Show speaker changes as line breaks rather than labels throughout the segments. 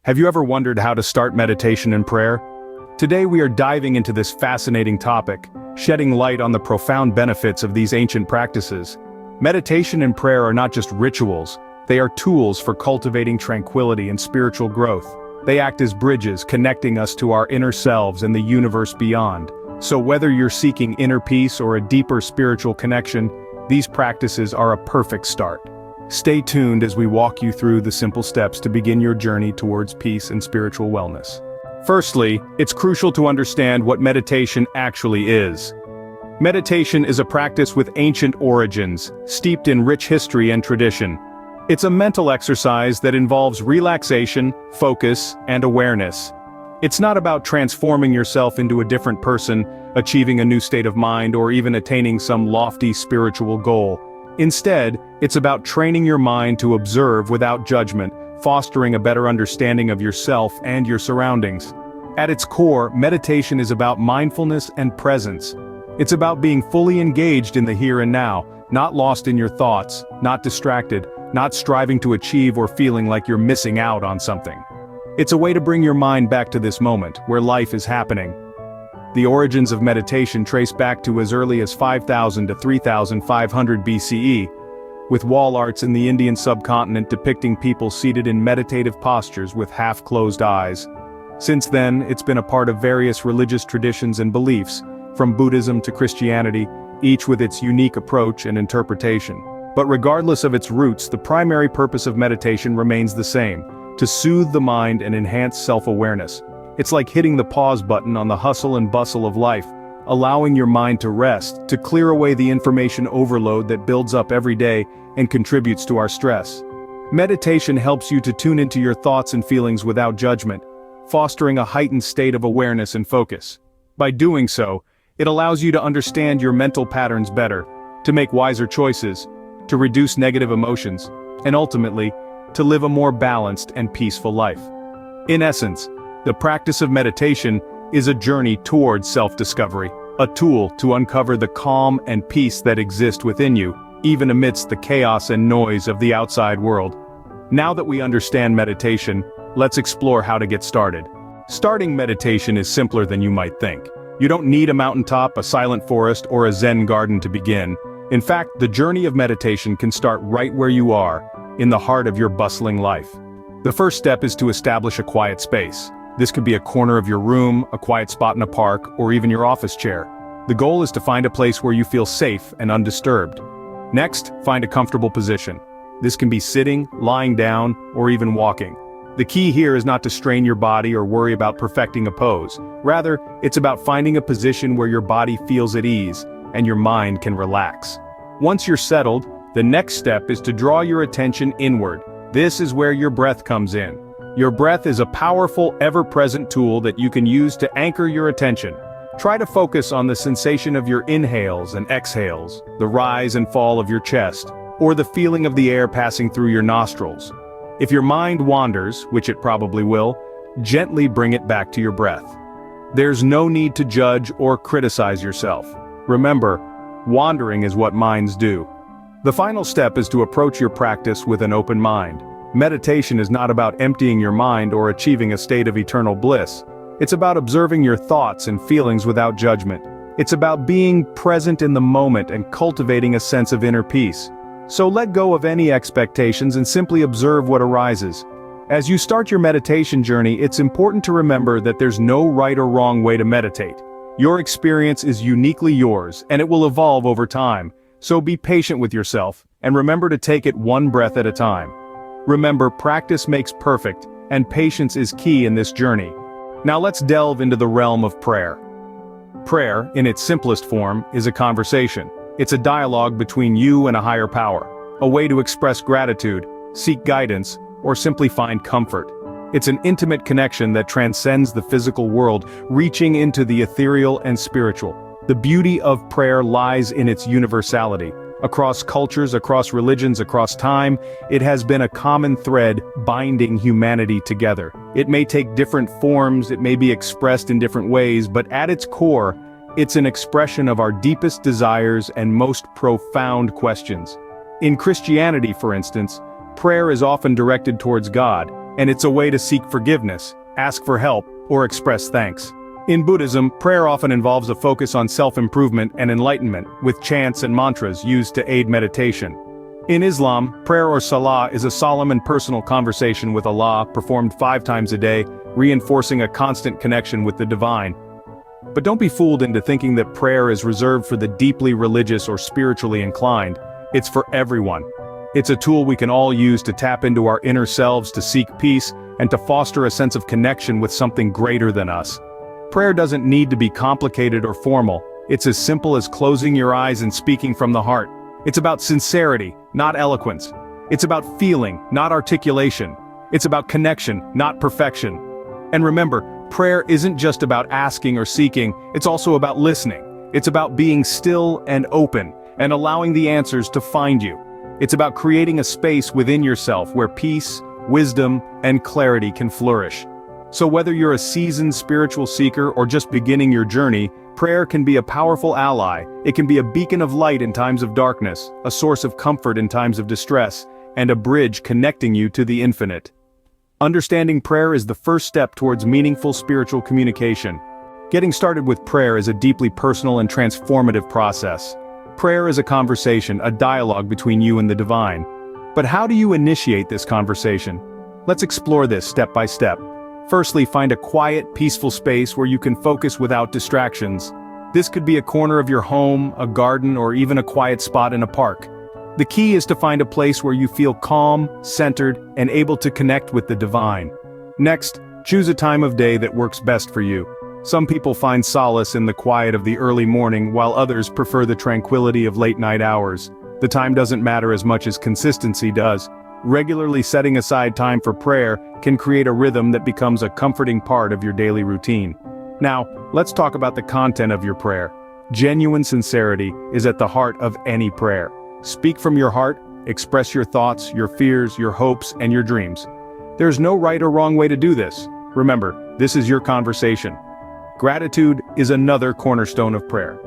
Have you ever wondered how to start meditation and prayer? Today we are diving into this fascinating topic, shedding light on the profound benefits of these ancient practices. Meditation and prayer are not just rituals, they are tools for cultivating tranquility and spiritual growth. They act as bridges connecting us to our inner selves and the universe beyond. So whether you're seeking inner peace or a deeper spiritual connection, these practices are a perfect start. Stay tuned as we walk you through the simple steps to begin your journey towards peace and spiritual wellness. Firstly, it's crucial to understand what meditation actually is. Meditation is a practice with ancient origins, steeped in rich history and tradition. It's a mental exercise that involves relaxation, focus, and awareness. It's not about transforming yourself into a different person, achieving a new state of mind, or even attaining some lofty spiritual goal. Instead, it's about training your mind to observe without judgment, fostering a better understanding of yourself and your surroundings. At its core, meditation is about mindfulness and presence. It's about being fully engaged in the here and now, not lost in your thoughts, not distracted, not striving to achieve or feeling like you're missing out on something. It's a way to bring your mind back to this moment, where life is happening. The origins of meditation trace back to as early as 5000 to 3500 BCE, with wall arts in the Indian subcontinent depicting people seated in meditative postures with half-closed eyes. Since then, it's been a part of various religious traditions and beliefs, from Buddhism to Christianity, each with its unique approach and interpretation. But regardless of its roots, the primary purpose of meditation remains the same: to soothe the mind and enhance self-awareness. It's like hitting the pause button on the hustle and bustle of life, allowing your mind to rest, to clear away the information overload that builds up every day and contributes to our stress. Meditation helps you to tune into your thoughts and feelings without judgment, fostering a heightened state of awareness and focus. By doing so, it allows you to understand your mental patterns better, to make wiser choices, to reduce negative emotions, and ultimately, to live a more balanced and peaceful life. In essence, the practice of meditation is a journey towards self-discovery, a tool to uncover the calm and peace that exist within you, even amidst the chaos and noise of the outside world. Now that we understand meditation, let's explore how to get started. Starting meditation is simpler than you might think. You don't need a mountaintop, a silent forest, or a Zen garden to begin. In fact, the journey of meditation can start right where you are, in the heart of your bustling life. The first step is to establish a quiet space. This could be a corner of your room, a quiet spot in a park, or even your office chair. The goal is to find a place where you feel safe and undisturbed. Next, find a comfortable position. This can be sitting, lying down, or even walking. The key here is not to strain your body or worry about perfecting a pose. Rather, it's about finding a position where your body feels at ease and your mind can relax. Once you're settled, the next step is to draw your attention inward. This is where your breath comes in. Your breath is a powerful, ever-present tool that you can use to anchor your attention. Try to focus on the sensation of your inhales and exhales, the rise and fall of your chest, or the feeling of the air passing through your nostrils. If your mind wanders, which it probably will, gently bring it back to your breath. There's no need to judge or criticize yourself. Remember, wandering is what minds do. The final step is to approach your practice with an open mind. Meditation is not about emptying your mind or achieving a state of eternal bliss. It's about observing your thoughts and feelings without judgment. It's about being present in the moment and cultivating a sense of inner peace. So let go of any expectations and simply observe what arises. As you start your meditation journey, it's important to remember that there's no right or wrong way to meditate. Your experience is uniquely yours, and it will evolve over time. So be patient with yourself, and remember to take it one breath at a time. Remember, practice makes perfect, and patience is key in this journey. Now let's delve into the realm of prayer. Prayer, in its simplest form, is a conversation. It's a dialogue between you and a higher power, a way to express gratitude, seek guidance, or simply find comfort. It's an intimate connection that transcends the physical world, reaching into the ethereal and spiritual. The beauty of prayer lies in its universality. Across cultures, across religions, across time, it has been a common thread binding humanity together. It may take different forms, it may be expressed in different ways, but at its core, it's an expression of our deepest desires and most profound questions. In Christianity, for instance, prayer is often directed towards God, and it's a way to seek forgiveness, ask for help, or express thanks. In Buddhism, prayer often involves a focus on self-improvement and enlightenment, with chants and mantras used to aid meditation. In Islam, prayer or salah is a solemn and personal conversation with Allah performed 5 times a day, reinforcing a constant connection with the divine. But don't be fooled into thinking that prayer is reserved for the deeply religious or spiritually inclined. It's for everyone. It's a tool we can all use to tap into our inner selves, to seek peace, and to foster a sense of connection with something greater than us. Prayer doesn't need to be complicated or formal. It's as simple as closing your eyes and speaking from the heart. It's about sincerity, not eloquence. It's about feeling, not articulation. It's about connection, not perfection. And remember, prayer isn't just about asking or seeking, it's also about listening. It's about being still and open, and allowing the answers to find you. It's about creating a space within yourself where peace, wisdom, and clarity can flourish. So whether you're a seasoned spiritual seeker or just beginning your journey, prayer can be a powerful ally. It can be a beacon of light in times of darkness, a source of comfort in times of distress, and a bridge connecting you to the infinite. Understanding prayer is the first step towards meaningful spiritual communication. Getting started with prayer is a deeply personal and transformative process. Prayer is a conversation, a dialogue between you and the divine. But how do you initiate this conversation? Let's explore this step by step. Firstly, find a quiet, peaceful space where you can focus without distractions. This could be a corner of your home, a garden, or even a quiet spot in a park. The key is to find a place where you feel calm, centered, and able to connect with the divine. Next, choose a time of day that works best for you. Some people find solace in the quiet of the early morning, while others prefer the tranquility of late-night hours. The time doesn't matter as much as consistency does. Regularly setting aside time for prayer can create a rhythm that becomes a comforting part of your daily routine. Now, let's talk about the content of your prayer. Genuine sincerity is at the heart of any prayer. Speak from your heart, express your thoughts, your fears, your hopes, and your dreams. There's no right or wrong way to do this. Remember, this is your conversation. Gratitude is another cornerstone of prayer.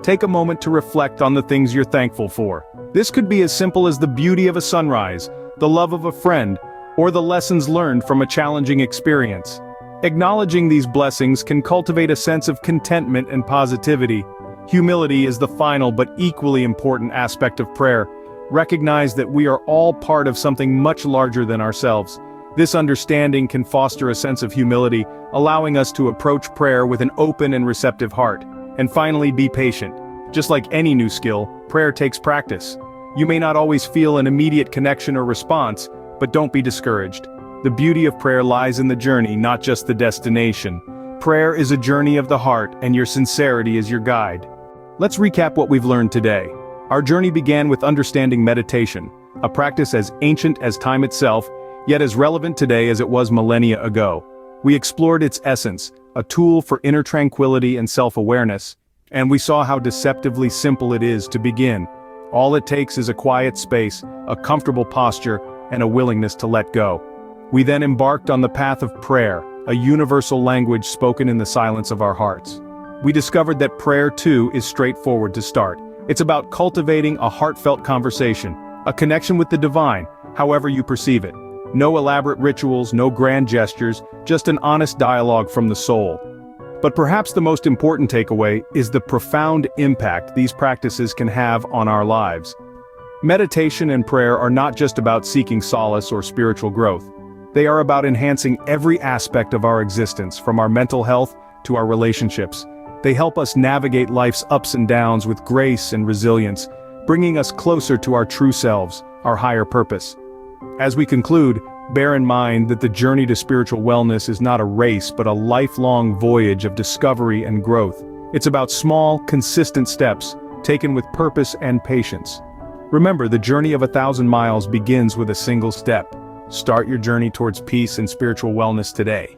Take a moment to reflect on the things you're thankful for. This could be as simple as the beauty of a sunrise, the love of a friend, or the lessons learned from a challenging experience. Acknowledging these blessings can cultivate a sense of contentment and positivity. Humility is the final but equally important aspect of prayer. Recognize that we are all part of something much larger than ourselves. This understanding can foster a sense of humility, allowing us to approach prayer with an open and receptive heart. And finally, be patient. Just like any new skill, prayer takes practice. You may not always feel an immediate connection or response, but don't be discouraged. The beauty of prayer lies in the journey, not just the destination. Prayer is a journey of the heart, and your sincerity is your guide. Let's recap what we've learned today. Our journey began with understanding meditation, a practice as ancient as time itself, yet as relevant today as it was millennia ago. We explored its essence, a tool for inner tranquility and self-awareness, and we saw how deceptively simple it is to begin. All it takes is a quiet space, a comfortable posture, and a willingness to let go. We then embarked on the path of prayer, a universal language spoken in the silence of our hearts. We discovered that prayer, too, is straightforward to start. It's about cultivating a heartfelt conversation, a connection with the divine, however you perceive it. No elaborate rituals, no grand gestures, just an honest dialogue from the soul. But perhaps the most important takeaway is the profound impact these practices can have on our lives. Meditation and prayer are not just about seeking solace or spiritual growth. They are about enhancing every aspect of our existence, from our mental health to our relationships. They help us navigate life's ups and downs with grace and resilience, bringing us closer to our true selves, our higher purpose. As we conclude, bear in mind that the journey to spiritual wellness is not a race but a lifelong voyage of discovery and growth. It's about small, consistent steps, taken with purpose and patience. Remember, the journey of 1,000 miles begins with a single step. Start your journey towards peace and spiritual wellness today.